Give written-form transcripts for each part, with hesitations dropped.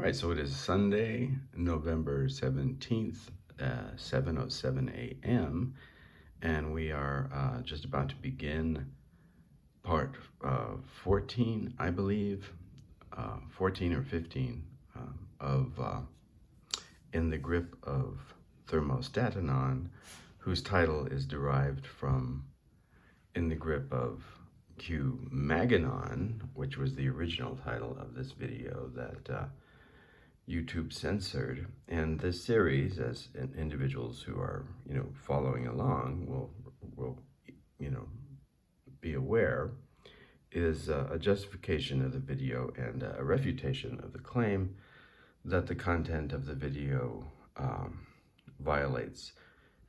right, so it is Sunday, November 17th, 7:07 a.m., and we are just about to begin part 14, I believe, 14 or 15 of In the Grip of ThermostatAnon, whose title is derived from In the Grip of MQ-MAGAn, which was the original title of this video that YouTube censored. And this series, as individuals who are, following along will be aware, is a justification of the video and a refutation of the claim that the content of the video violates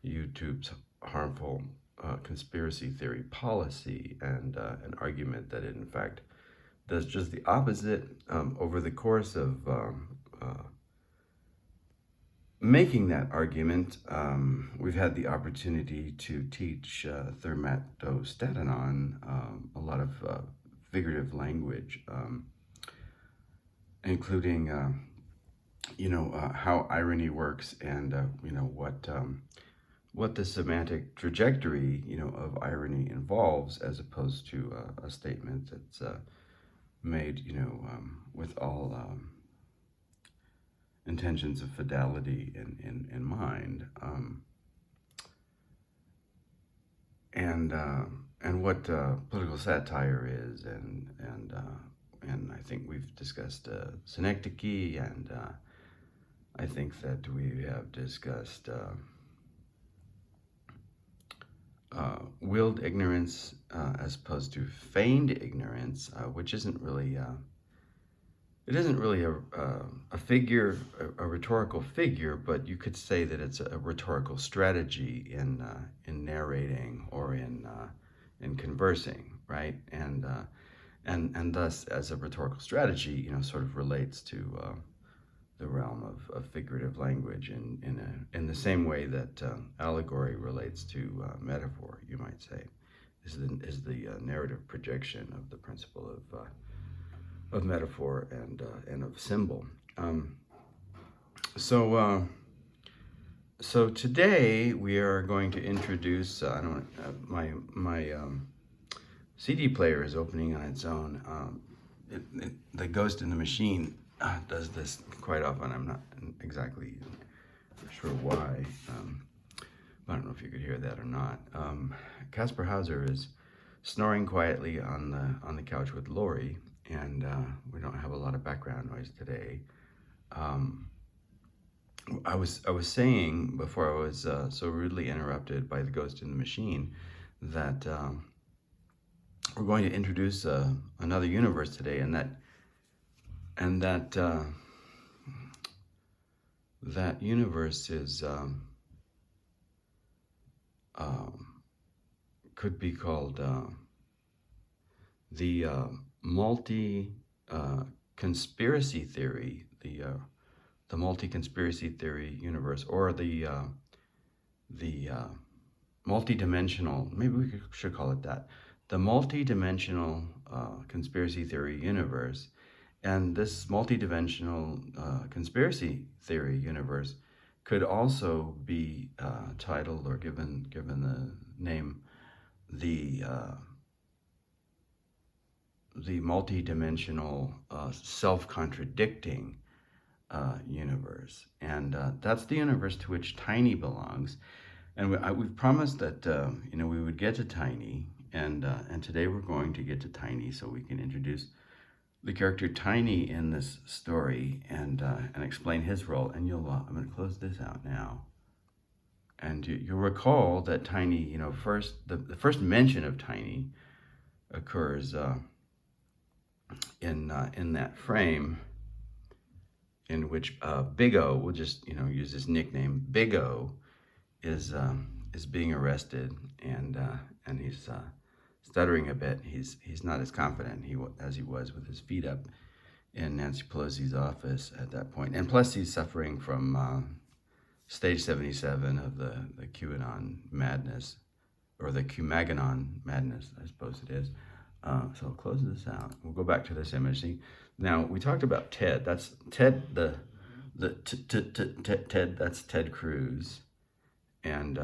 YouTube's harmful conspiracy theory policy, and an argument that it in fact does just the opposite. Over the course of making that argument, we've had the opportunity to teach ThermostatAnon a lot of figurative language, including how irony works, and what the semantic trajectory of irony involves, as opposed to a statement that's made with all intentions of fidelity in mind, and what political satire is, and I think we've discussed synecdoche, and I think that we have discussed willed ignorance as opposed to feigned ignorance, which isn't really it isn't really a figure, a rhetorical figure, but you could say that it's a rhetorical strategy in narrating or in conversing, right? And thus, as a rhetorical strategy, sort of relates to the realm of figurative language in the same way that allegory relates to metaphor, you might say, is the narrative projection of the principle of metaphor and of symbol. So today we are going to introduce. My CD player is opening on its own. The Ghost in the Machine does this quite often. I'm not exactly sure why. I don't know if you could hear that or not. Casper Hauser is snoring quietly on the couch with Lori, and we don't have a lot of background noise today. I was saying before I was so rudely interrupted by the Ghost in the Machine that we're going to introduce another universe today, and that universe is could be called the multi-conspiracy theory, the multi-conspiracy theory universe, or the multi-dimensional, maybe we should call it that, the multi-dimensional conspiracy theory universe. And this multi-dimensional conspiracy theory universe could also be titled or given the name the multi-dimensional self-contradicting universe, and that's the universe to which Tiny belongs. And we've promised that we would get to Tiny, and today we're going to get to Tiny, so we can introduce the character Tiny in this story and explain his role. And I'm going to close this out now. And you'll recall that Tiny, first the first mention of Tiny occurs in that frame in which Big O, we'll just use his nickname, Big O, is being arrested, and he's stuttering a bit. He's not as confident as he was with his feet up in Nancy Pelosi's office at that point. And plus, he's suffering from stage 77 of the QAnon madness, or the QMAGAnon madness, I suppose it is. So I'll close this out. We'll go back to this image. See, Now we talked about Ted. That's Ted, Ted. That's Ted Cruz, and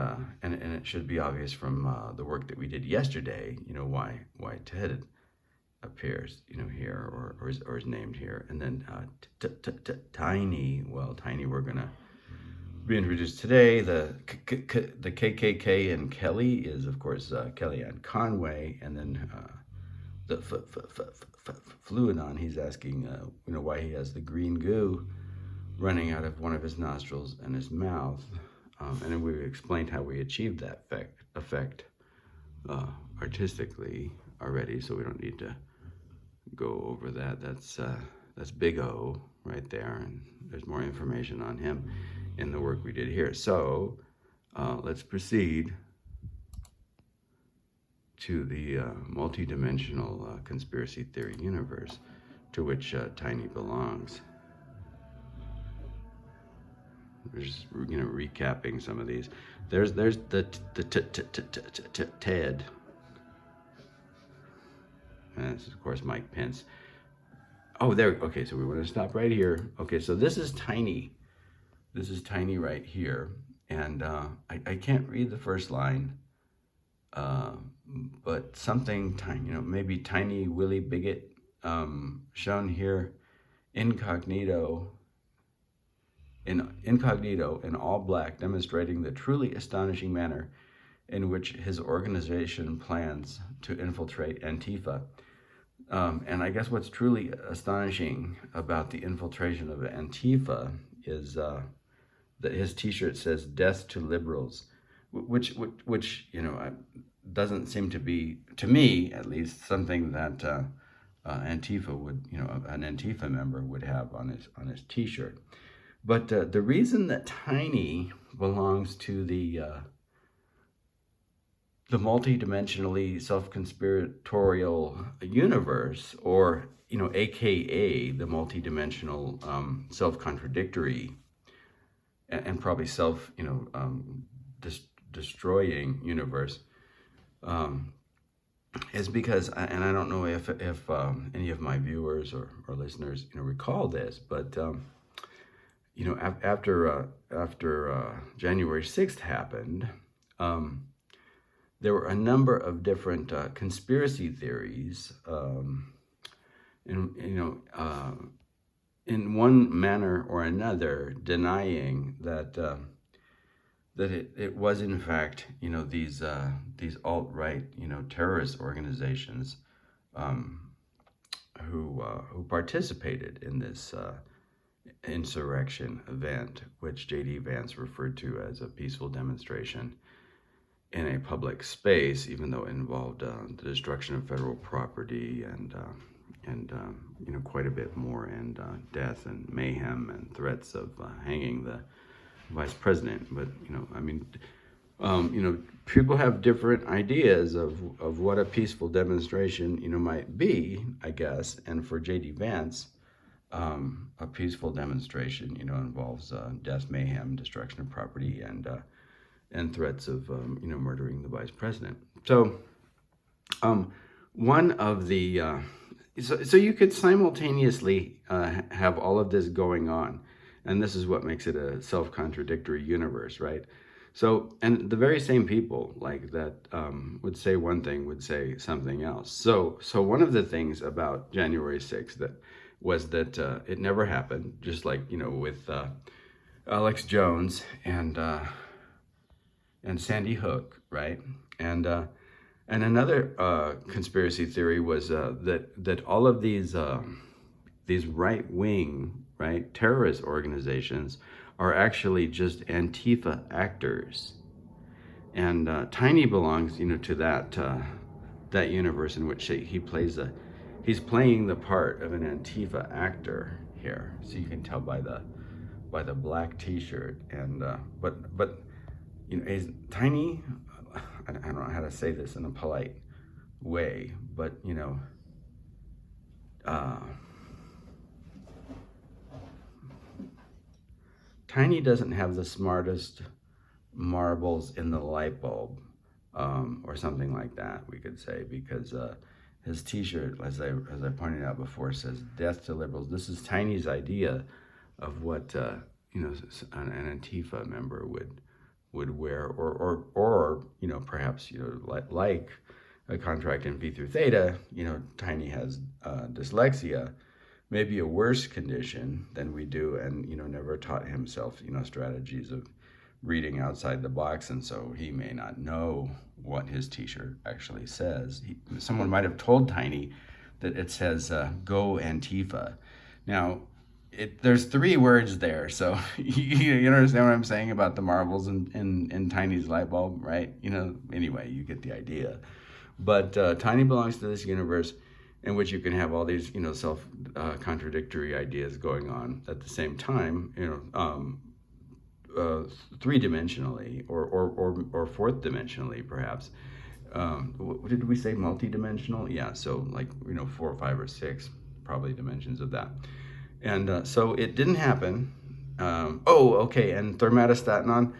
it should be obvious from the work that we did yesterday. You know why Ted appears, you know, here or is named here, and then Tiny. Well, Tiny, we're gonna be introduced today. The KKK and Kelly is, of course, Kellyanne Conway, and then the Fluanon. He's asking, you know, why he has the green goo running out of one of his nostrils and his mouth, and then we explained how we achieved that effect artistically already, so we don't need to go over that. That's Big O right there, and there's more information on him in the work we did here. So let's proceed to the multidimensional conspiracy theory universe to which Tiny belongs. We're just, you know, recapping some of these. There's the Ted. And this is, of course, Mike Pence. Oh, there. Okay, so we want to stop right here. Okay, so this is Tiny. This is Tiny right here. And I can't read the first line, but something tiny, you know, maybe Tiny Willie Bigot, shown here incognito in all black, demonstrating the truly astonishing manner in which his organization plans to infiltrate Antifa. And I guess what's truly astonishing about the infiltration of Antifa is that his t-shirt says "Death to Liberals," which you know, doesn't seem to be, to me at least, something that Antifa would, you know, an Antifa member would have on his t-shirt. But the reason that Tiny belongs to the multidimensionally self-conspiratorial universe, or, you know, AKA the multidimensional self-contradictory and probably self, you know, destroying universe, is because, and I don't know if any of my viewers or listeners, you know, recall this, but you know, after January 6th happened, there were a number of different conspiracy theories, and you know, in one manner or another, denying that that it was in fact, you know, these alt-right, you know, terrorist organizations who participated in this insurrection event, which J.D. Vance referred to as a peaceful demonstration in a public space, even though it involved the destruction of federal property and you know, quite a bit more, and death and mayhem and threats of hanging the vice president. But, you know, I mean, you know, people have different ideas of what a peaceful demonstration, you know, might be, I guess. And for J.D. Vance, a peaceful demonstration, you know, involves death, mayhem, destruction of property, and threats of, you know, murdering the vice president. So, one of the so you could simultaneously have all of this going on, and this is what makes it a self-contradictory universe, right? So, and the very same people like that would say one thing would say something else. So one of the things about January 6th that was that it never happened, just like, you know, with Alex Jones and Sandy Hook, right? And another conspiracy theory was that all of these right-wing, right, terrorist organizations are actually just Antifa actors, and Tiny belongs, you know, to that universe in which he's playing the part of an Antifa actor here. So you can tell by the black T-shirt, and but you know, is Tiny. I don't know how to say this in a polite way, but, you know, Tiny doesn't have the smartest marbles in the light bulb, or something like that, we could say, because his T-shirt, as I pointed out before, says "Death to Liberals." This is Tiny's idea of what you know, an Antifa member would wear, or you know, perhaps, you know, like a contract in V through Theta. You know, Tiny has dyslexia, maybe a worse condition than we do, and you know, never taught himself, you know, strategies of reading outside the box, and so he may not know what his T-shirt actually says. Someone might have told Tiny that it says "Go Antifa." Now, there's 3 words there, so you understand what I'm saying about the marbles in Tiny's light bulb, right? You know, anyway, you get the idea. But Tiny belongs to this universe in which you can have all these, you know, self-contradictory ideas going on at the same time, you know, 3-dimensionally or 4th-dimensionally, perhaps. What did we say? Multi-dimensional? Yeah, so like, you know, 4 or 5 or 6 probably dimensions of that. And so it didn't happen. Oh, okay, and ThermostatAnon,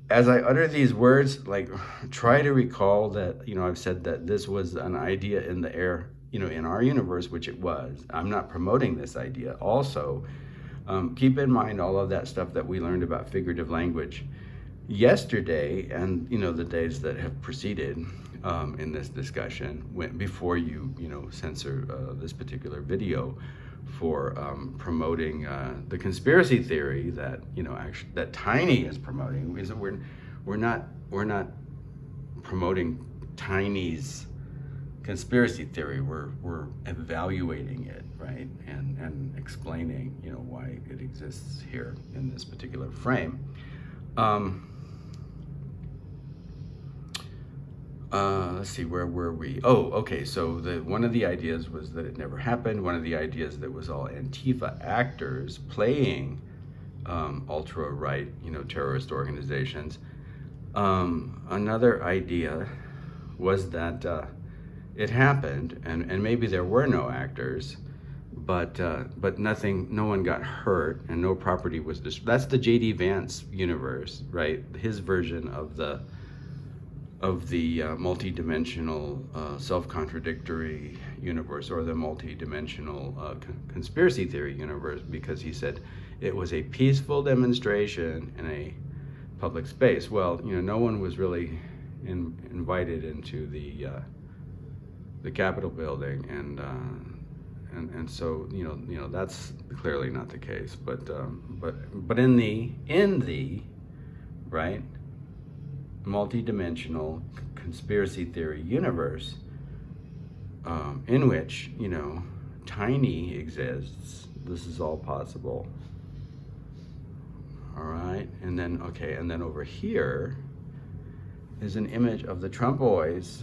as I utter these words, like, try to recall that, you know, I've said that this was an idea in the air, you know, in our universe, which it was. I'm not promoting this idea. Also, keep in mind all of that stuff that we learned about figurative language yesterday, and you know, the days that have preceded in this discussion, before you know, censor this particular video for promoting the conspiracy theory that, you know, actually that Tiny is promoting. Is that we're not promoting Tiny's conspiracy theory. We're evaluating it, right, and explaining, you know, why it exists here in this particular frame. Let's see, where were we? Oh, okay, so one of the ideas was that it never happened. One of the ideas that was all Antifa actors playing ultra-right, you know, terrorist organizations. Another idea was that it happened, and maybe there were no actors, but nothing, no one got hurt, and no property was destroyed. That's the J.D. Vance universe, right? His version of the multi-dimensional self-contradictory universe, or the multi-dimensional conspiracy theory universe, because he said it was a peaceful demonstration in a public space. Well, you know, no one was really invited into the Capitol building, and so you know, that's clearly not the case. But in the right, multi-dimensional conspiracy theory universe, in which, you know, Tiny exists, this is all possible. All right, and then over here is an image of the Trump boys,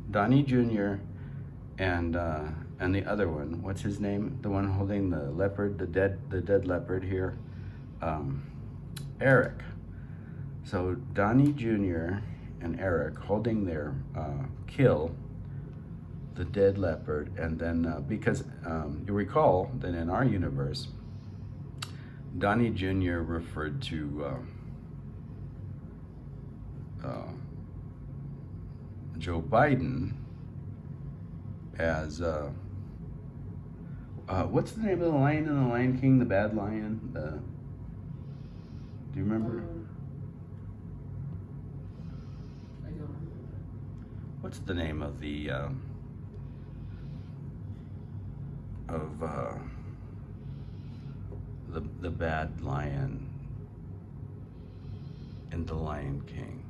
Donnie Jr. and the other one, what's his name? The one holding the leopard, the dead leopard here, Eric. So Donnie Jr. and Eric holding their kill, the dead leopard, and then because you recall that in our universe, Donnie Jr. referred to Joe Biden as what's the name of the lion in The Lion King, the bad lion? Do you remember? I don't remember. What's the name of the the bad lion in The Lion King?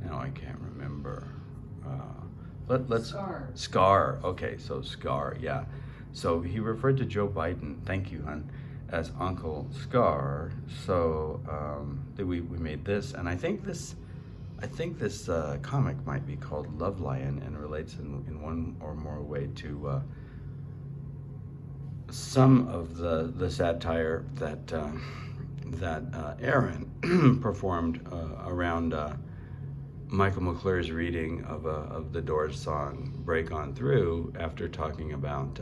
No, I can't remember. Let's Scar. Okay, so Scar. Yeah. So he referred to Joe Biden. Thank you, hon. As Uncle Scar. So we made this, and I think this comic might be called Love Lion, and relates in one or more way to some of the satire that Aaron performed around Michael McClure's reading of the Doors song "Break On Through," after talking about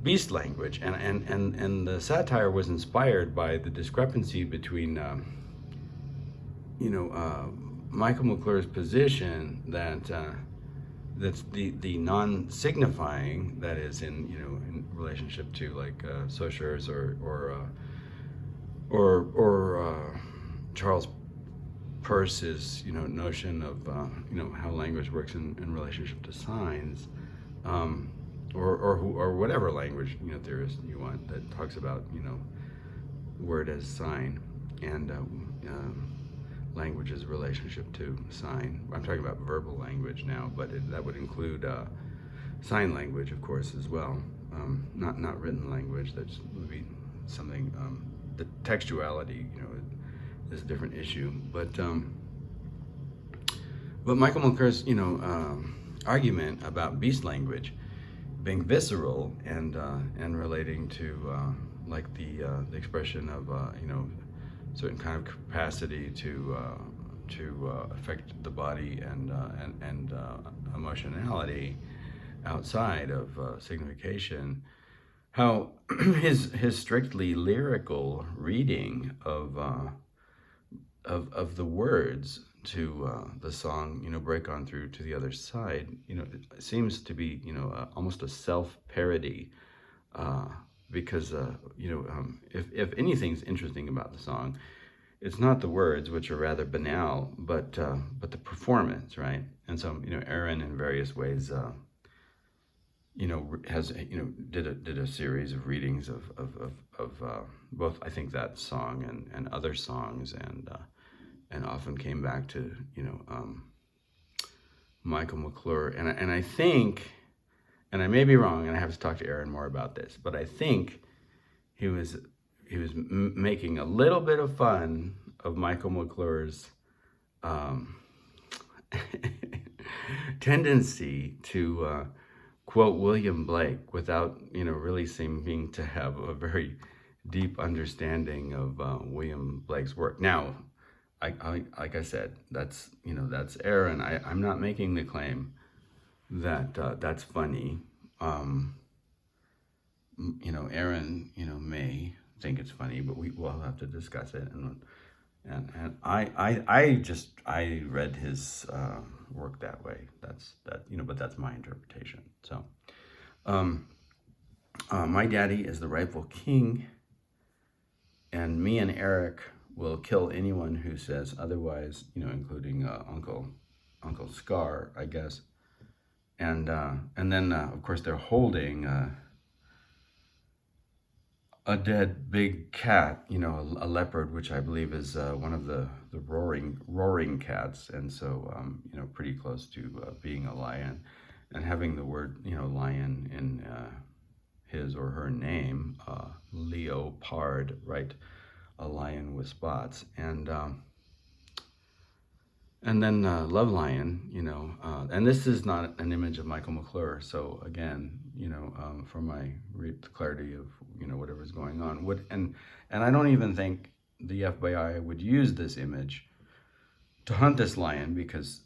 beast language, and the satire was inspired by the discrepancy between Michael McClure's position that that's the non-signifying, that is in relationship to like Saussure's or Charles Peirce's notion of how language works in relationship to signs, or whatever language theorist you want that talks about word as sign, and language's relationship to sign. I'm talking about verbal language now, but that would include sign language, of course, as well. Not written language. That would be something. The textuality, is a different issue. But Michael McClure's, argument about beast language being visceral and relating to like the expression of certain kind of capacity to affect the body and emotionality outside of signification. How his strictly lyrical reading of the words to the song, break on through to the other side, it seems to be almost a self-parody. Because if anything's interesting about the song, it's not the words, which are rather banal, but the performance, right? And so Aaron in various ways has did a series of readings of both, I think, that song and other songs, and often came back to Michael McClure, and I think. And I may be wrong, and I have to talk to Aaron more about this, but I think he was making a little bit of fun of Michael McClure's tendency to quote William Blake without really seeming to have a very deep understanding of William Blake's work. Now, like I said, that's Aaron. I'm not making the claim that that's funny. Aaron, may think it's funny, but we'll have to discuss it. And I read his work that way. But that's my interpretation. So, my daddy is the rightful king, and me and Eric will kill anyone who says otherwise. Including Uncle Scar, I guess. And then of course they're holding a dead big cat, a leopard, which I believe is one of the roaring cats, and so pretty close to being a lion, and having the word lion in his or her name, leopard, right? A lion with spots, and then Love Lion, and this is not an image of Michael McClure. So again, for my clarity of whatever's going on, and I don't even think the FBI would use this image to hunt this lion, because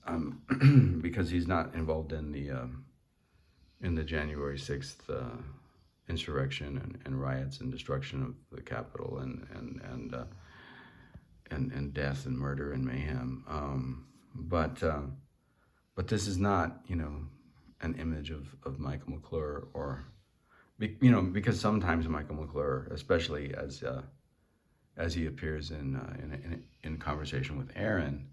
because he's not involved in the January 6th insurrection and riots and destruction of the Capitol and death and murder and mayhem. But this is not, an image of Michael McClure, or, because sometimes Michael McClure, especially as he appears in conversation with Aaron,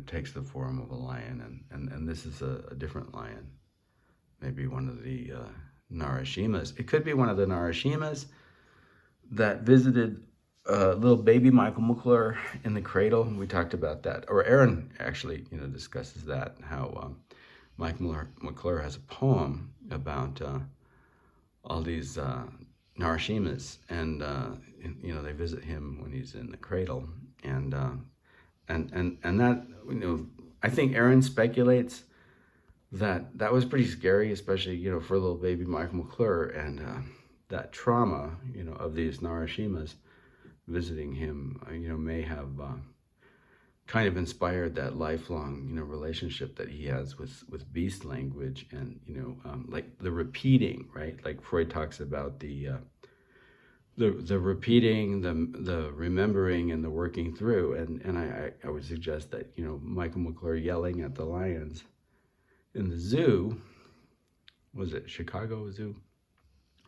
takes the form of a lion, and this is a different lion, maybe one of the Narashimas. It could be one of the Narashimas that visited little baby Michael McClure in the cradle. We talked about that, or Aaron actually, discusses that, how Michael McClure has a poem about all these Narashimas, and they visit him when he's in the cradle, and that I think Aaron speculates that was pretty scary, especially for little baby Michael McClure, and that trauma of these Narashimas visiting him, may have kind of inspired that lifelong, relationship that he has with beast language, and like the repeating, right? Like Freud talks about the the repeating, the remembering, and the working through. And I would suggest that, you know, Michael McClure yelling at the lions in the zoo, was it Chicago Zoo?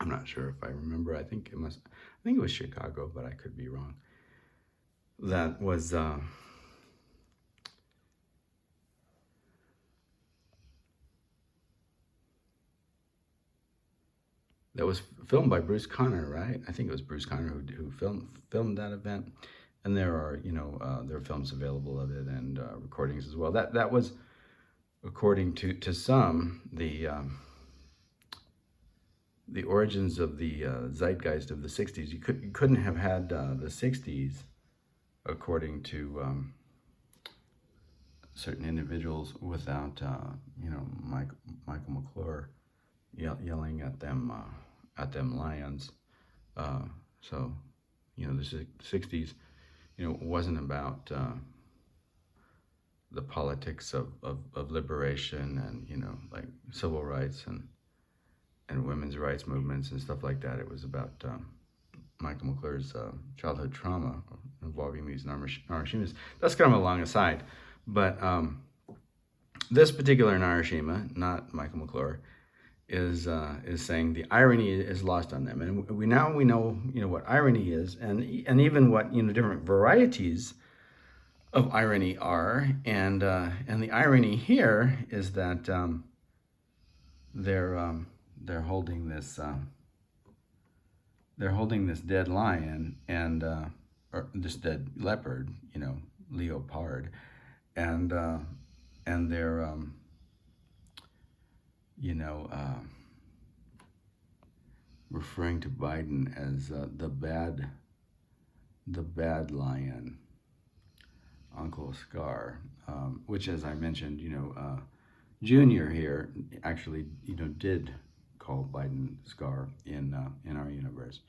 I'm not sure if I remember. I think it was Chicago, but I could be wrong. That was filmed by Bruce Conner, right? I think it was Bruce Conner who filmed that event. And there are, you know, there are films available of it and recordings as well. That was, according to some, the origins of the zeitgeist of the 60s. You couldn't have had the 60s, according to certain individuals, without you know, Michael McClure yelling at them lions. So, you know, the 60s, you know, wasn't about the politics of liberation and, you know, like civil rights and women's rights movements and stuff like that. It was about Michael McClure's childhood trauma involving these Narashimas. That's kind of a long aside, but this particular Narashima, not Michael McClure, is saying the irony is lost on them, and we know, you know, what irony is, and even what, you know, different varieties of irony are, and the irony here is that they're holding this dead lion and or this dead leopard, you know, leopard, and they're you know, referring to Biden as the bad lion, Uncle Scar, which, as I mentioned, you know, Junior here actually, you know, did call Biden Scar in our universe,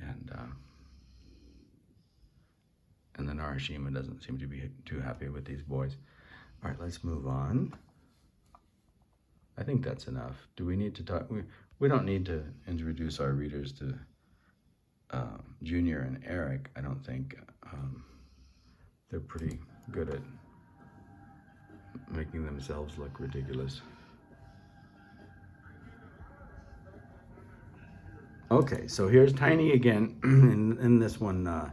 and the Narashima doesn't seem to be too happy with these boys. All right, let's move on. I think that's enough. Do we need to talk? We don't need to introduce our readers to Junior and Eric. I don't think. They're pretty good at making themselves look ridiculous. Okay, so here's Tiny again. In this one,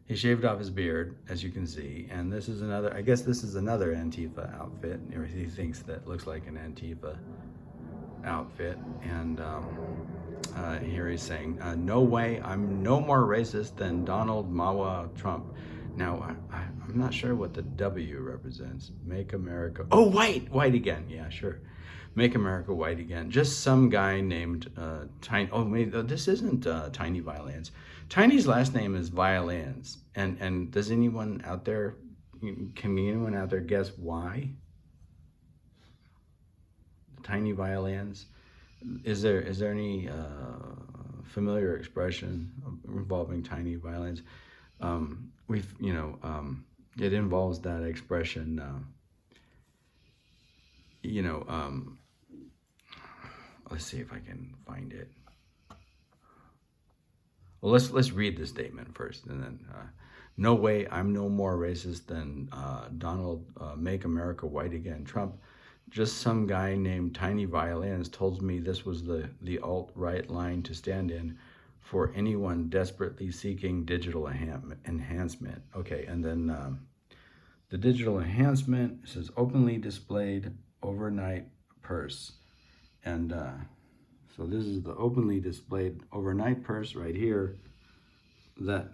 he shaved off his beard, as you can see, and this is another, I guess this is another Antifa outfit, or he thinks that looks like an Antifa outfit, and here he's saying, no way, I'm no more racist than Donald Mawa Trump. Now, I'm not sure what the W represents. Make America, oh, white again, yeah, sure. Make America white again. Just some guy named Tiny, oh, wait, this isn't Tiny Violins. Tiny's last name is Violins, and does anyone out there, can anyone out there guess why? Tiny Violins? Is there any familiar expression involving tiny violins? We've, you know, it involves that expression, you know, let's see if I can find it. Well, let's read the statement first, and then, no way, I'm no more racist than Donald, Make America White Again Trump. Just some guy named Tiny Violins told me this was the alt-right line to stand in for anyone desperately seeking digital enhancement. Okay, and then the digital enhancement says openly displayed overnight purse. And so this is the openly displayed overnight purse right here that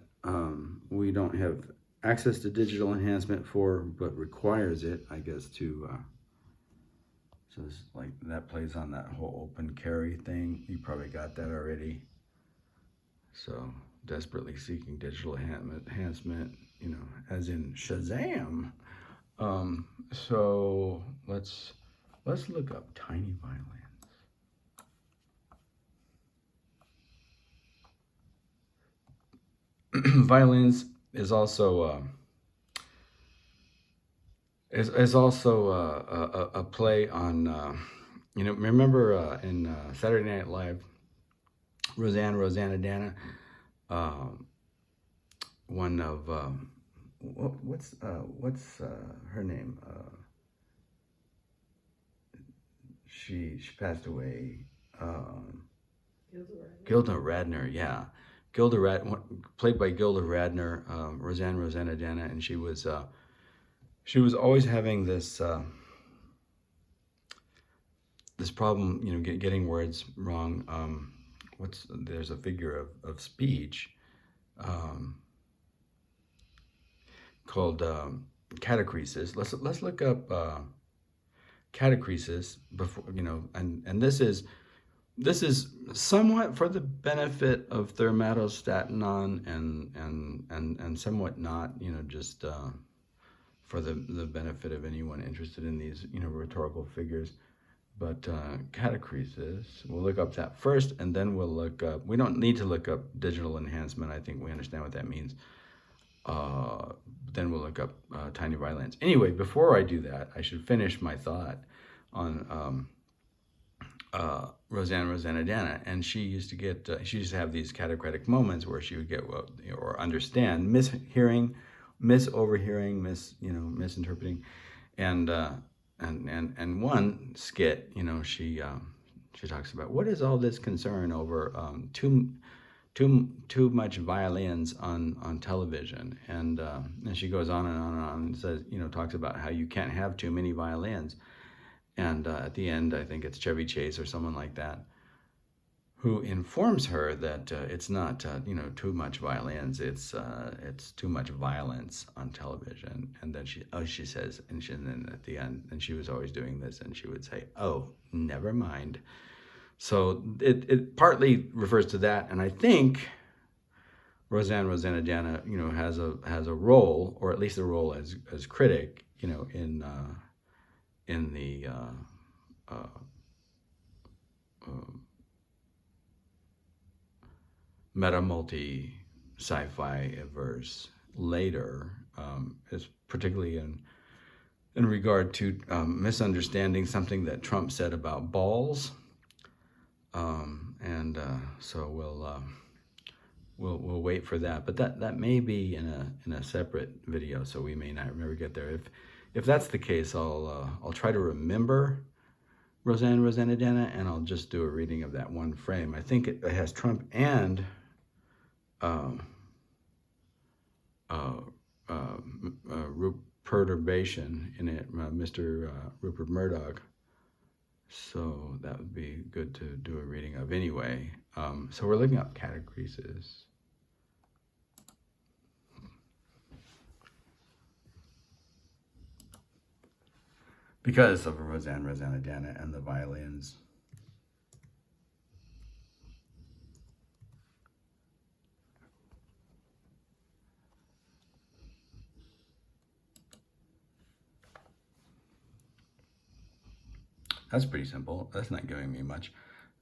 we don't have access to digital enhancement for, but requires it, I guess, to... So it's like that plays on that whole open carry thing. You probably got that already. So desperately seeking digital enhancement, you know, as in Shazam. So let's look up Tiny Violins. Violins is also is also a play on, you know, remember in Saturday Night Live, Rosanna Dana, one of what's her name? She passed away. Gilda Radner, yeah. Played by Gilda Radner, Rosanna, and she was always having this this problem, you know, getting words wrong. There's a figure of speech called catachresis. Let's look up catachresis before, you know, and this is somewhat for the benefit of ThermostatAnon and somewhat not, you know, just for the benefit of anyone interested in these, you know, rhetorical figures. But catachresis, we'll look up that first, and then we'll look up, we don't need to look up digital enhancement. I think we understand what that means. Then we'll look up tiny violins. Anyway, before I do that, I should finish my thought on Rosanna, and she used to have these catachretic moments where she would get, or understand, misinterpreting, misinterpreting, and one skit, you know, she talks about, what is all this concern over too much violins on television, and she goes on and on and on, and says, you know, talks about how you can't have too many violins, and at the end, I think it's Chevy Chase or someone like that, who informs her that it's not you know, too much violins, it's too much violence on television. And then she says, and then at the end, and she was always doing this, and she would say, oh, never mind. So it partly refers to that, and I think Rosanna, you know, has a role, or at least a role as critic, you know, in the meta multi sci-fi verse later, is particularly in regard to misunderstanding something that Trump said about balls, and so we'll wait for that. But that may be in a separate video, so we may not ever get there. If that's the case, I'll try to remember Rosanna, and I'll just do a reading of that one frame. I think it has Trump and perturbation in it, Mr. Rupert Murdoch. So that would be good to do a reading of anyway. So we're looking up catachresis. Because of Rosanna, and the violins. That's pretty simple. That's not giving me much.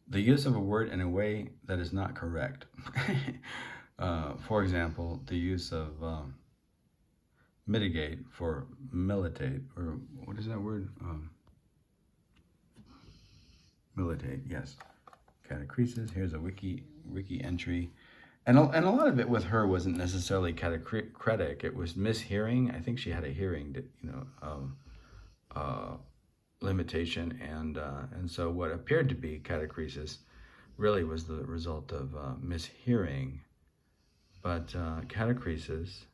The use of a word in a way that is not correct. For example, the use of mitigate for militate, or what is that word? Militate, yes. Catachresis. Here's a wiki entry. And a lot of it with her wasn't necessarily catachretic. It was mishearing. I think she had a hearing that, you know, limitation, and so what appeared to be catachresis really was the result of mishearing. But catachresis,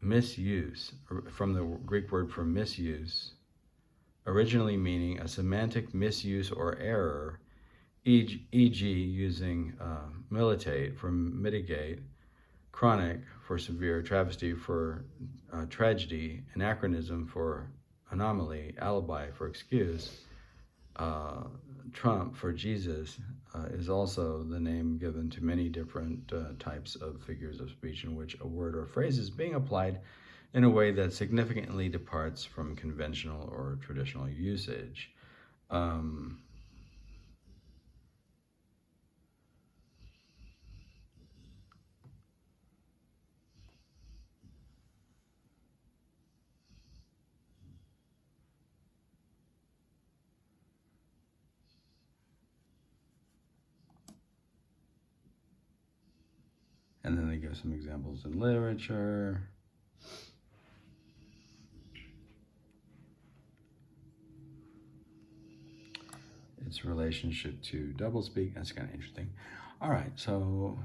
misuse, from the Greek word for misuse, originally meaning a semantic misuse or error, e.g. using militate for mitigate, chronic for severe, travesty for tragedy, anachronism for anomaly, alibi for excuse, Trump for Jesus, is also the name given to many different types of figures of speech in which a word or phrase is being applied in a way that significantly departs from conventional or traditional usage. to give some examples in literature. Its relationship to doublespeak, that's kind of interesting. All right, so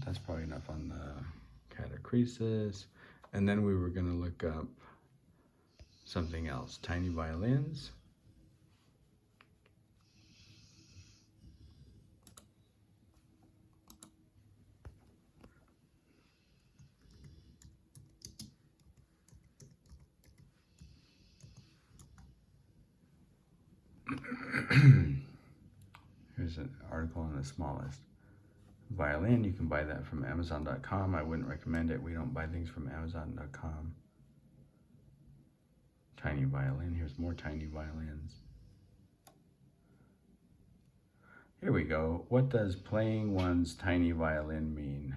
that's probably enough on the catachresis. And then we were going to look up something else, tiny violins. Here's an article on the smallest violin. You can buy that from Amazon.com. I wouldn't recommend it. We don't buy things from Amazon.com. Tiny violin. Here's more tiny violins. Here we go. What does playing one's tiny violin mean?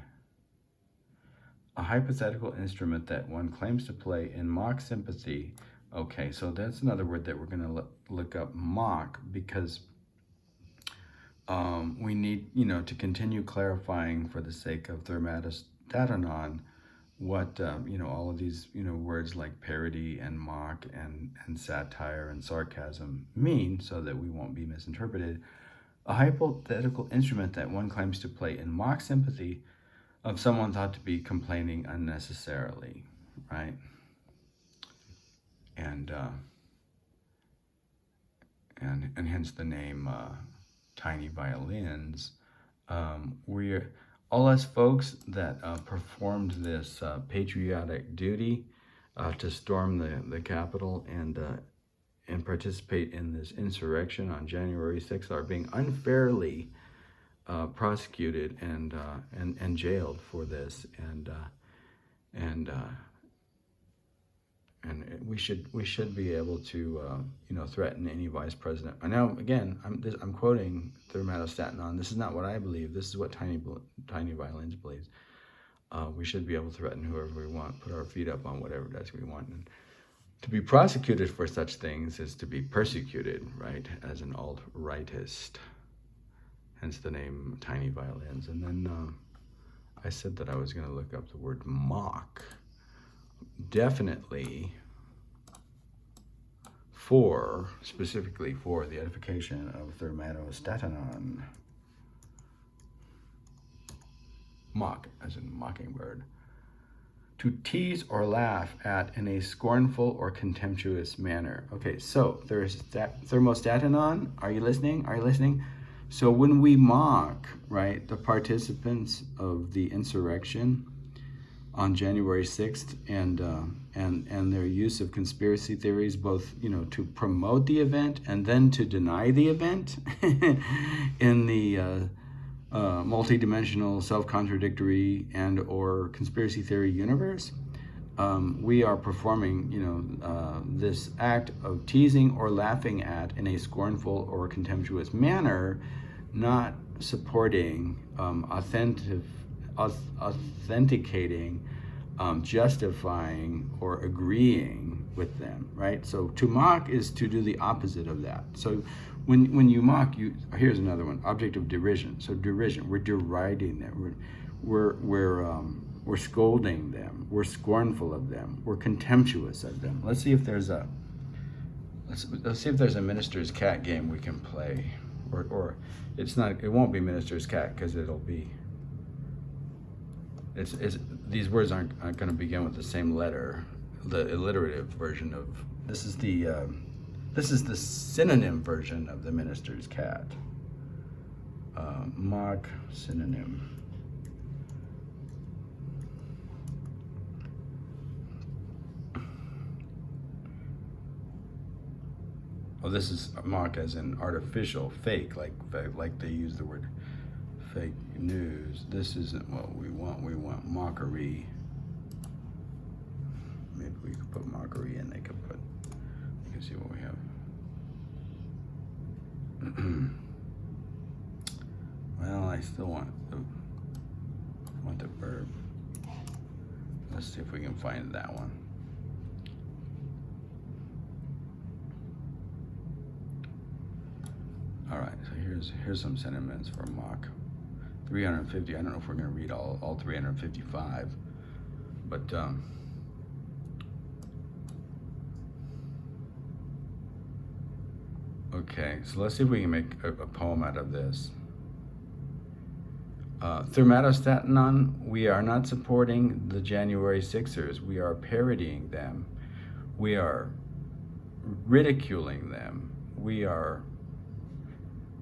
A hypothetical instrument that one claims to play in mock sympathy. Okay, so that's another word that we're going to look up, mock, because we need, to continue clarifying for the sake of ThermostatAnon what, all of these, words like parody and mock and satire and sarcasm mean, so that we won't be misinterpreted. A hypothetical instrument that one claims to play in mock sympathy of someone thought to be complaining unnecessarily, right? And hence the name tiny violins. We're all us folks that performed this patriotic duty to storm the Capitol and participate in this insurrection on January 6th are being unfairly prosecuted and jailed for this, and we should be able to threaten any vice president. I know, again, I'm quoting ThermostatAnon. This is not what I believe. This is what tiny violins believes. We should be able to threaten whoever we want, put our feet up on whatever it is we want. And to be prosecuted for such things is to be persecuted, right? As an alt-rightist. Hence the name tiny violins. And then I said that I was going to look up the word mock. Definitely specifically for the edification of ThermostatAnon. Mock, as in mockingbird. To tease or laugh at in a scornful or contemptuous manner. Okay, so there's ThermostatAnon. Are you listening? Are you listening? So when we mock, right, the participants of the insurrection on January 6th and their use of conspiracy theories, both to promote the event and then to deny the event in the multidimensional, self-contradictory and or conspiracy theory universe, we are performing this act of teasing or laughing at in a scornful or contemptuous manner, not supporting, authenticating, justifying or agreeing with them, right? So to mock is to do the opposite of that. So when you mock, here's another one, object of derision. So derision, we're deriding them, we're scolding them, we're scornful of them, we're contemptuous of them. Let's see if there's a minister's cat game we can play, or it won't be minister's cat because these words aren't going to begin with the same letter. The alliterative version of this is the synonym version of the minister's cat. Mock synonym. Oh, this is mock as in artificial, fake, like they use the word fake news. This isn't what we want. We want mockery. Maybe we could put mockery in. You can see what we have. Well, I still want the verb. Let's see if we can find that one. All right, so here's some sentiments for mock. 350. I don't know if we're going to read all 355, but okay, so let's see if we can make a poem out of this. ThermostatAnon, we are not supporting the January 6ers. We are parodying them. We are ridiculing them. We are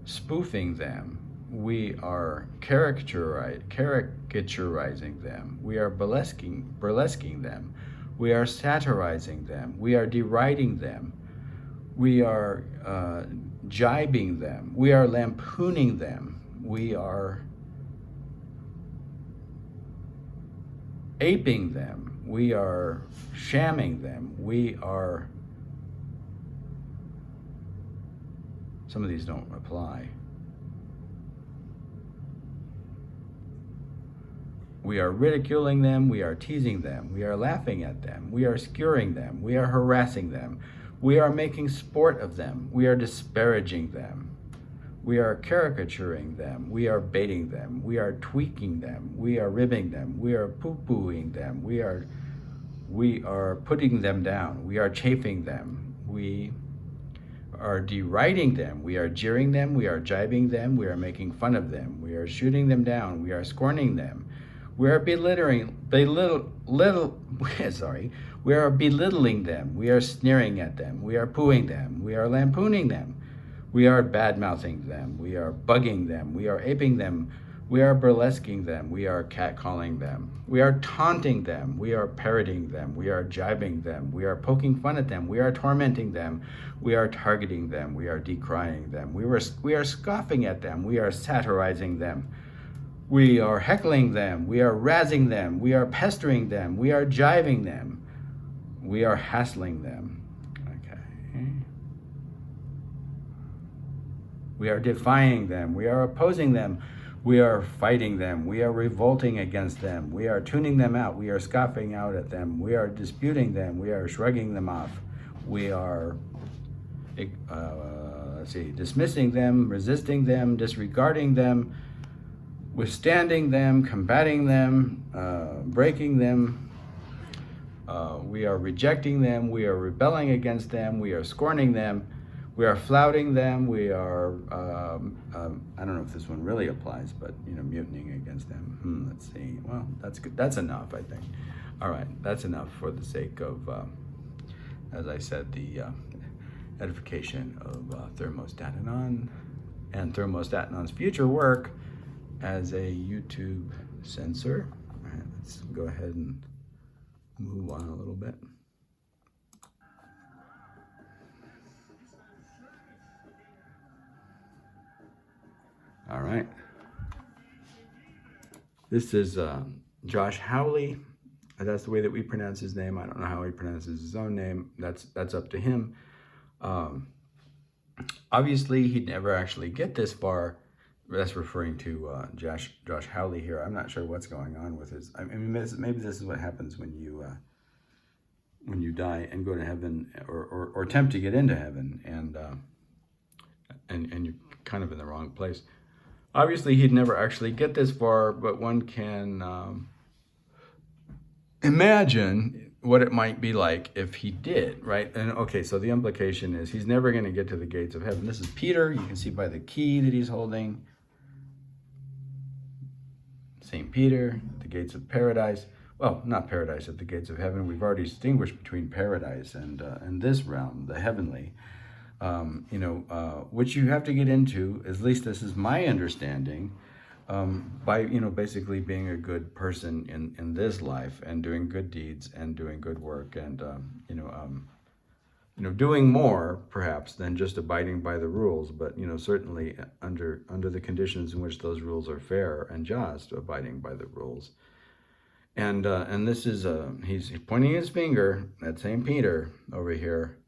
spoofing them. We are caricaturizing them. We are burlesquing them. We are satirizing them. We are deriding them. We are jibing them. We are lampooning them. We are aping them. We are shamming them. We are, some of these don't apply. We are ridiculing them. We are teasing them. We are laughing at them. We are skewering them. We are harassing them. We are making sport of them. We are disparaging them. We are caricaturing them. We are baiting them. We are tweaking them. We are ribbing them. We are poo-pooing them. We are putting them down. We are chafing them. We are deriding them. We are jeering them. We are jibing them. We are making fun of them. We are shooting them down. We are scorning them. We are belittling them. We are sneering at them. We are pooing them. We are lampooning them. We are bad-mouthing them. We are bugging them. We are aping them. We are burlesquing them. We are catcalling them. We are taunting them. We are parroting them. We are jibing them. We are poking fun at them. We are tormenting them. We are targeting them. We are decrying them. We are scoffing at them. We are satirizing them. We are heckling them. We are razzing them. We are pestering them. We are jiving them. We are hassling them. Okay. We are defying them. We are opposing them. We are fighting them. We are revolting against them. We are tuning them out. We are scoffing out at them. We are disputing them. We are shrugging them off. We are, dismissing them, resisting them, disregarding them, withstanding them, combating them, breaking them. We are rejecting them. We are rebelling against them. We are scorning them. We are flouting them. We are, I don't know if this one really applies, but, mutinying against them. Let's see. Well, that's good. That's enough, I think. All right. That's enough for the sake of, as I said, the edification of ThermostatAnon and ThermostatAnon's future work as a YouTube censor. All right, let's go ahead and move on a little bit. All right. This is Josh Howley. That's the way that we pronounce his name. I don't know how he pronounces his own name. That's up to him. Obviously, he'd never actually get this far. That's referring to Josh Howley here. I'm not sure what's going on with his. I mean, maybe this is what happens when you die and go to heaven, or attempt to get into heaven, and you're kind of in the wrong place. Obviously, he'd never actually get this far, but one can imagine what it might be like if he did, right? And okay, so the implication is he's never going to get to the gates of heaven. This is Peter. You can see by the key that he's holding. St. Peter, the gates of paradise. Well, not paradise, at the gates of heaven. We've already distinguished between paradise and this realm, the heavenly. Which you have to get into, at least this is my understanding, by, basically being a good person in this life and doing good deeds and doing good work and, doing more perhaps than just abiding by the rules, but, certainly under the conditions in which those rules are fair and just, abiding by the rules. And this is, he's pointing his finger at St. Peter over here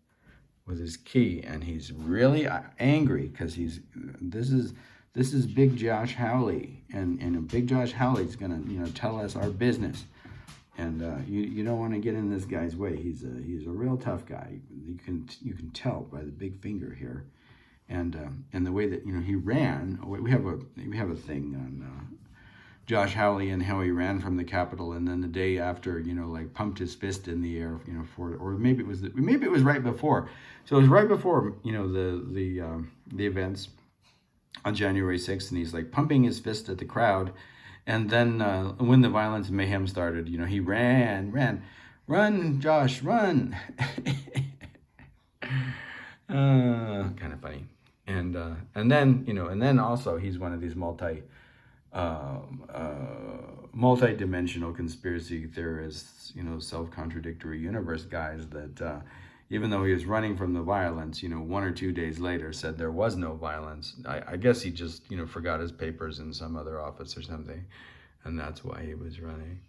with his key, and he's really angry because this is Big Josh Howley, and Big Josh Howley's gonna tell us our business, and you don't want to get in this guy's way. He's a real tough guy. You can tell by the big finger here, and the way that he ran. We have a thing on Josh Hawley and how he ran from the Capitol, and then the day after, like pumped his fist in the air, for it, or maybe it was right before. So it was right before, the events on January 6th, and he's like pumping his fist at the crowd, and then when the violence and mayhem started, he run, Josh, run. Kind of funny, and then also he's one of these multi-dimensional conspiracy theorists, self-contradictory universe guys that even though he was running from the violence, 1 or 2 days later said there was no violence. I guess he just, forgot his papers in some other office or something, and that's why he was running.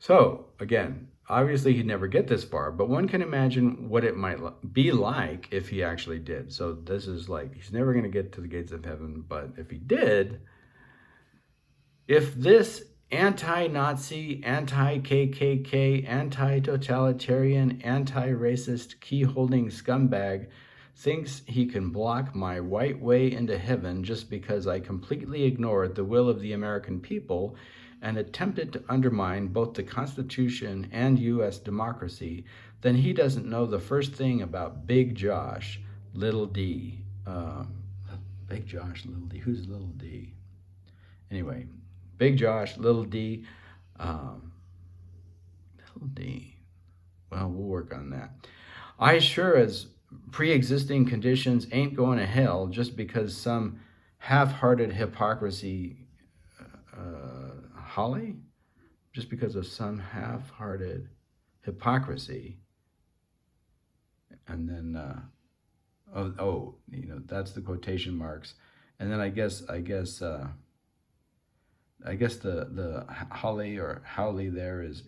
So again, obviously he'd never get this far, but one can imagine what it might be like if he actually did. So this is like, he's never going to get to the gates of heaven, but if he did, if this anti-Nazi, anti-KKK, anti-totalitarian, anti-racist, key-holding scumbag thinks he can block my white way into heaven just because I completely ignored the will of the American people and attempted to undermine both the Constitution and U.S. democracy, then he doesn't know the first thing about Big Josh, Little D. Big Josh, Little D. Who's Little D? Anyway, Big Josh, Little D. Little D. Well, we'll work on that. I sure as pre-existing conditions ain't going to hell just because some half-hearted hypocrisy Holly? Just because of some half-hearted hypocrisy. And then, that's the quotation marks. And then I guess the Holly or Howley there is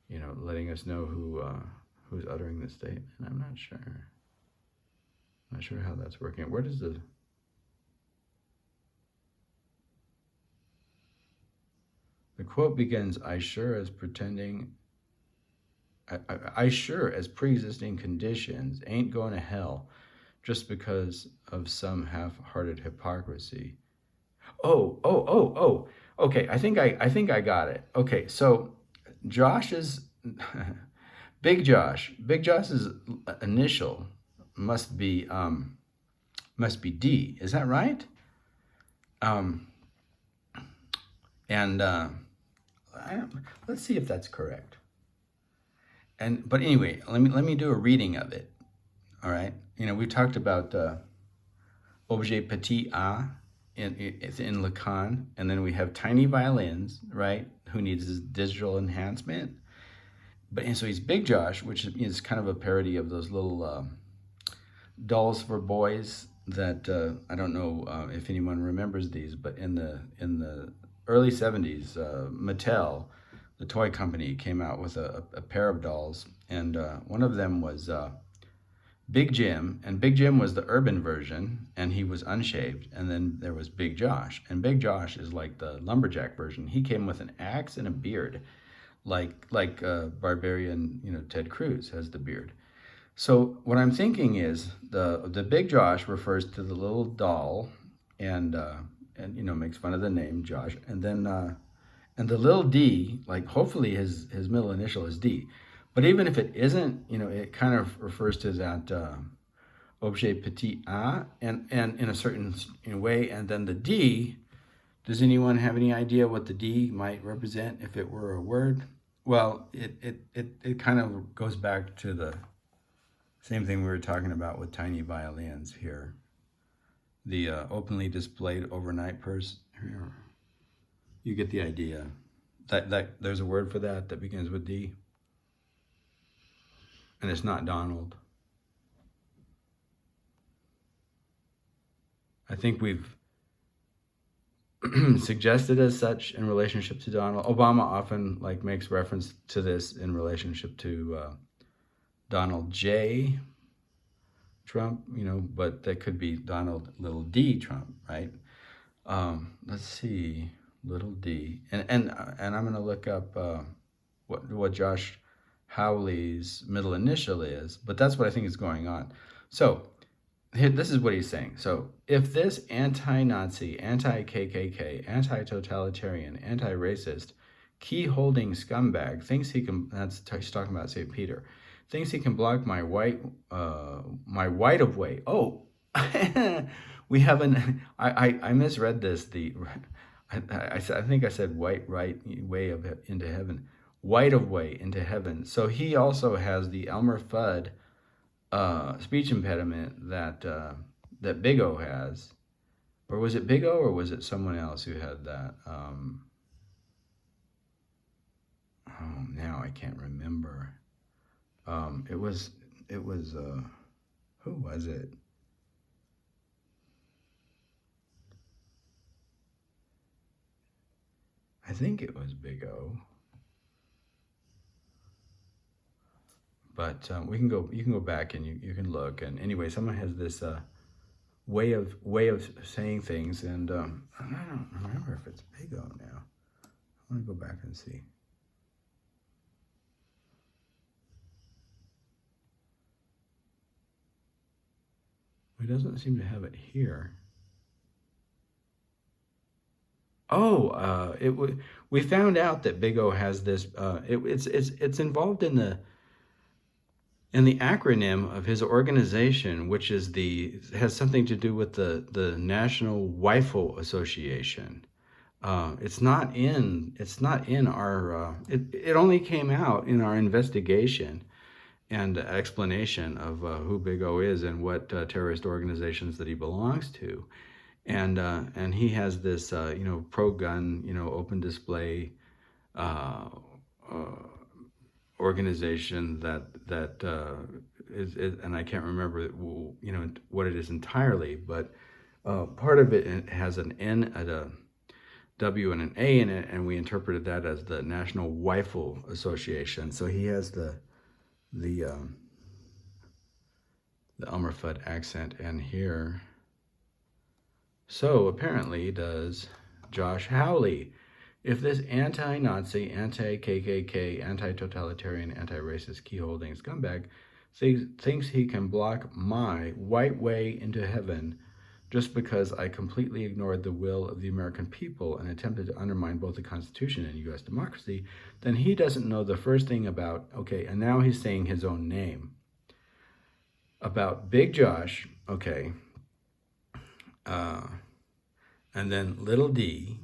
letting us know who's uttering the statement. I'm not sure. I'm not sure how that's working. Where does the quote begins, I sure as pre-existing conditions ain't going to hell just because of some half-hearted hypocrisy. Oh. Okay, I think I got it. Okay, so Josh is Big Josh. Big Josh's initial must be D. Is that right? Let's see if that's correct. But anyway, let me do a reading of it. All right. We talked about objet petit a in Lacan, and then we have tiny violins, right? Who needs his digital enhancement? And so he's Big Josh, which is kind of a parody of those little dolls for boys that I don't know if anyone remembers these, but in the early 70s, Mattel, the toy company, came out with a pair of dolls, and one of them was Big Jim, and Big Jim was the urban version, and he was unshaved, and then there was Big Josh, and Big Josh is like the lumberjack version. He came with an axe and a beard, like barbarian, Ted Cruz has the beard. So what I'm thinking is the Big Josh refers to the little doll, and makes fun of the name Josh, and then and the little D, like hopefully his middle initial is D, but even if it isn't, it kind of refers to that objet petit a, and in a certain way, and then the D. Does anyone have any idea what the D might represent if it were a word? Well, it kind of goes back to the same thing we were talking about with tiny violins here. The openly displayed overnight purse. You get the idea. That there's a word for that begins with D. And it's not Donald. I think we've suggested as such in relationship to Donald. Obama often makes reference to this in relationship to Donald J. Trump, but that could be Donald little D Trump, right? Let's see, little D, and I'm gonna look up what Josh Howley's middle initial is, but that's what I think is going on. So this is what he's saying. So if this anti-Nazi, anti-KKK, anti-totalitarian, anti-racist, key-holding scumbag thinks he can, he's talking about St. Peter, thinks he can block my my white of way. Oh, we haven't, I misread this. I think I said white right way of into heaven, white of way into heaven. So he also has the Elmer Fudd speech impediment that Big O has, or was it Big O or was it someone else who had that? Oh, now I can't remember. It was who was it? I think it was Big O. But we can go. You can go back and you can look. And anyway, someone has this way of saying things, and I don't remember if it's Big O now. I want to go back and see. He doesn't seem to have it here. Oh, we found out that Big O has this. It's involved in the acronym of his organization, which is has something to do with the National Rifle Association. It's not in our. It only came out in our investigation and explanation of who Big O is and what terrorist organizations that he belongs to. And he has this pro-gun open display organization that is, and I can't remember what it is entirely, but part of it has an N, a W, and an A in it, and we interpreted that as the National Rifle Association. So he has the Elmer Fudd accent, and here. So apparently does Josh Hawley. If this anti-Nazi, anti-KKK, anti-totalitarian, anti-racist key-holding scumbag thinks he can block my white way into heaven just because I completely ignored the will of the American people and attempted to undermine both the Constitution and U.S. democracy, then he doesn't know the first thing about, okay, and now he's saying his own name, about Big Josh, okay, and then little d,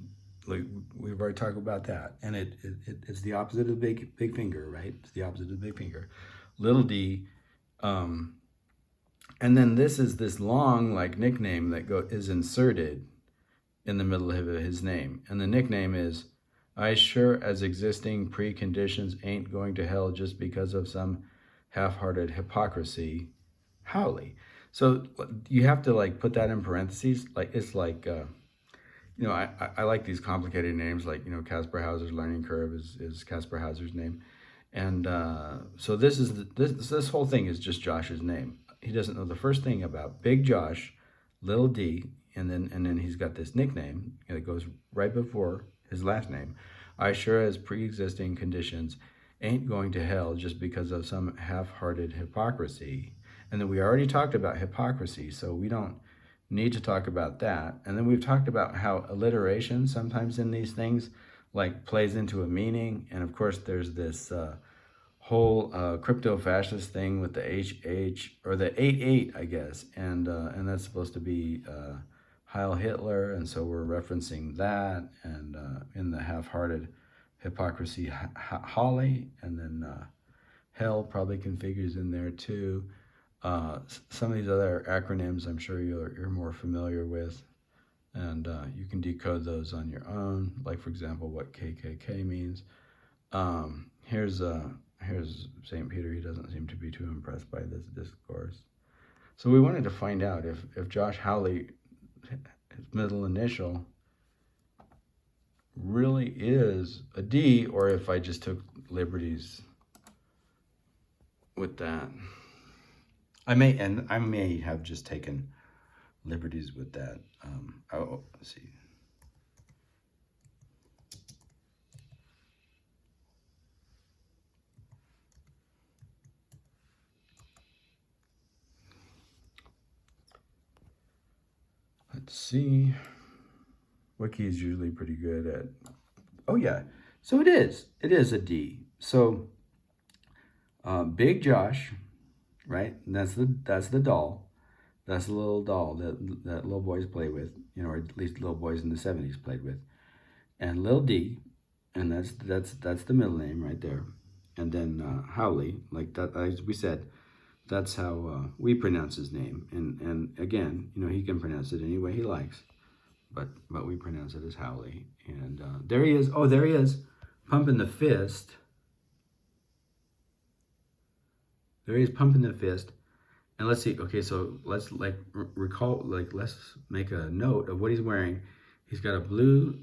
like we've already talked about that, and it's the opposite of big finger, right? It's the opposite of big finger, little d, and then this is this long like nickname that is inserted in the middle of his name, and the nickname is, I sure as existing preconditions ain't going to hell just because of some half-hearted hypocrisy, Howley. So you have to like put that in parentheses, like it's like. I like these complicated names, like, Caspar Hauser's learning curve is Caspar Hauser's name. And so this whole thing is just Josh's name. He doesn't know the first thing about Big Josh, little d, and then he's got this nickname that goes right before his last name. I sure as pre-existing conditions ain't going to hell just because of some half-hearted hypocrisy. And then we already talked about hypocrisy, so we don't need to talk about that. And then we've talked about how alliteration sometimes in these things like plays into a meaning. And of course there's this whole crypto-fascist thing with the HH, or the 88, I guess, and that's supposed to be Heil Hitler, and so we're referencing that, and in the half-hearted hypocrisy Holly, and then hell probably configures in there too. Some of these other acronyms I'm sure you're more familiar with, and you can decode those on your own, like for example what KKK means. Here's St. Peter. He doesn't seem to be too impressed by this discourse. So we wanted to find out if Josh Hawley, his middle initial, really is a D, or if I just took liberties with that. I may have just taken liberties with that. Let's see. see. Wiki is usually pretty good at. Oh yeah, so it is. It is a D. So Big Josh, right? That's the doll. That's the little doll that little boys play with, you know, or at least little boys in the 70s played with. And Lil D, and that's the middle name right there. And then Howley, like that, as we said, that's how we pronounce his name. And again, you know, he can pronounce it any way he likes, but we pronounce it as Howley. And there he is. Oh, there he is, pumping the fist. There he is pumping the fist. And let's see. Okay, so let's recall. Let's make a note of what he's wearing. He's got a blue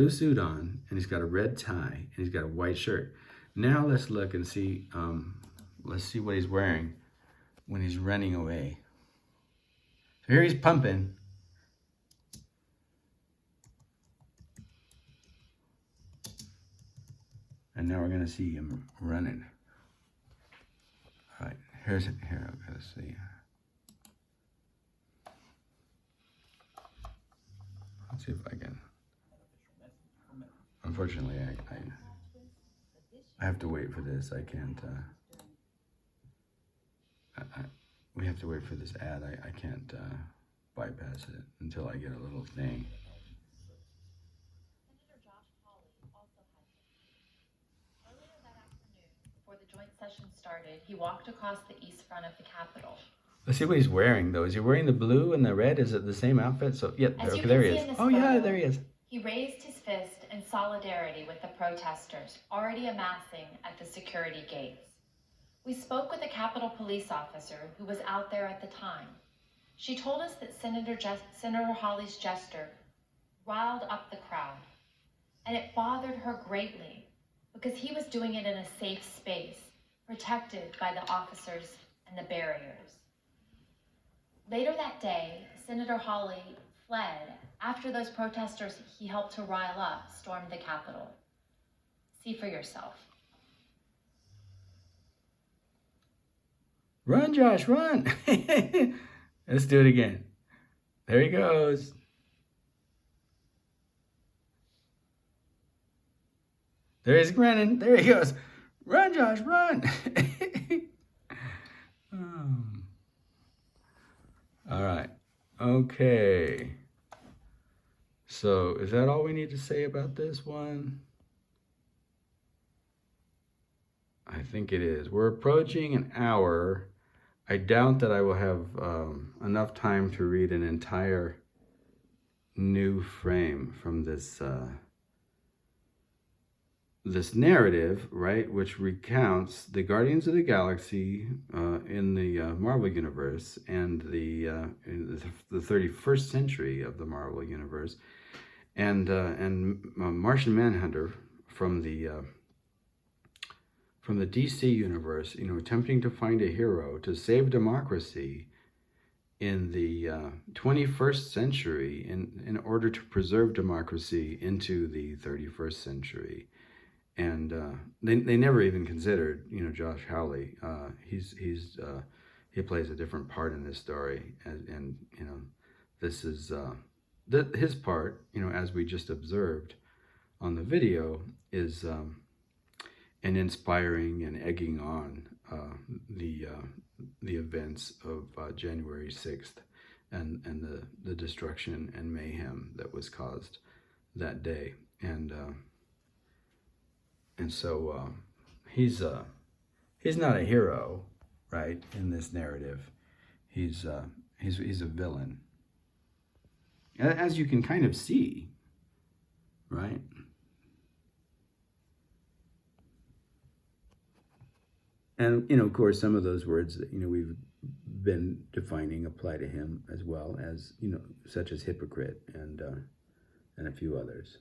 suit on, and he's got a red tie, and he's got a white shirt. Now let's look and see. Let's see what he's wearing when he's running away. So here he's pumping. And now we're gonna see him running. All right, here. I'm gonna see. Let's see if I can. Unfortunately, I have to wait for this. I can't. We have to wait for this ad. I can't bypass it until I get a little thing. Before the joint session started, he walked across the east front of the Capitol. Let's see what he's wearing, though. Is he wearing the blue and the red? Is it the same outfit? So, yep, As there he see is. in this Oh, yeah, photo, there he is. He raised his fist in solidarity with the protesters already amassing at the security gates. We spoke with a Capitol police officer who was out there at the time. She told us that Senator Hawley's gesture riled up the crowd, and it bothered her greatly because he was doing it in a safe space, protected by the officers and the barriers. Later that day, Senator Hawley fled after those protesters he helped to rile up stormed the Capitol. See for yourself. Run, Josh, run. Let's do it again. There he goes. There he's grinning. There he goes. Run, Josh, run. All right. Okay. So is that all we need to say about this one? I think it is. We're approaching an hour. I doubt that I will have enough time to read an entire new frame from this this narrative, right, which recounts the Guardians of the Galaxy in the Marvel Universe and in the 31st century of the Marvel Universe, and Martian Manhunter from the DC Universe, you know, attempting to find a hero to save democracy in the 21st century in order to preserve democracy into the 31st century. And they never even considered, you know, Josh Howley. He plays a different part in this story, and you know, this is his part. You know, as we just observed on the video, is an inspiring and egging on the events of January 6th and the destruction and mayhem that was caused that day. And so he's not a hero, right? In this narrative, he's a villain, as you can kind of see, right? And you know, of course, some of those words that, you know, we've been defining apply to him as well, as, you know, such as hypocrite and a few others.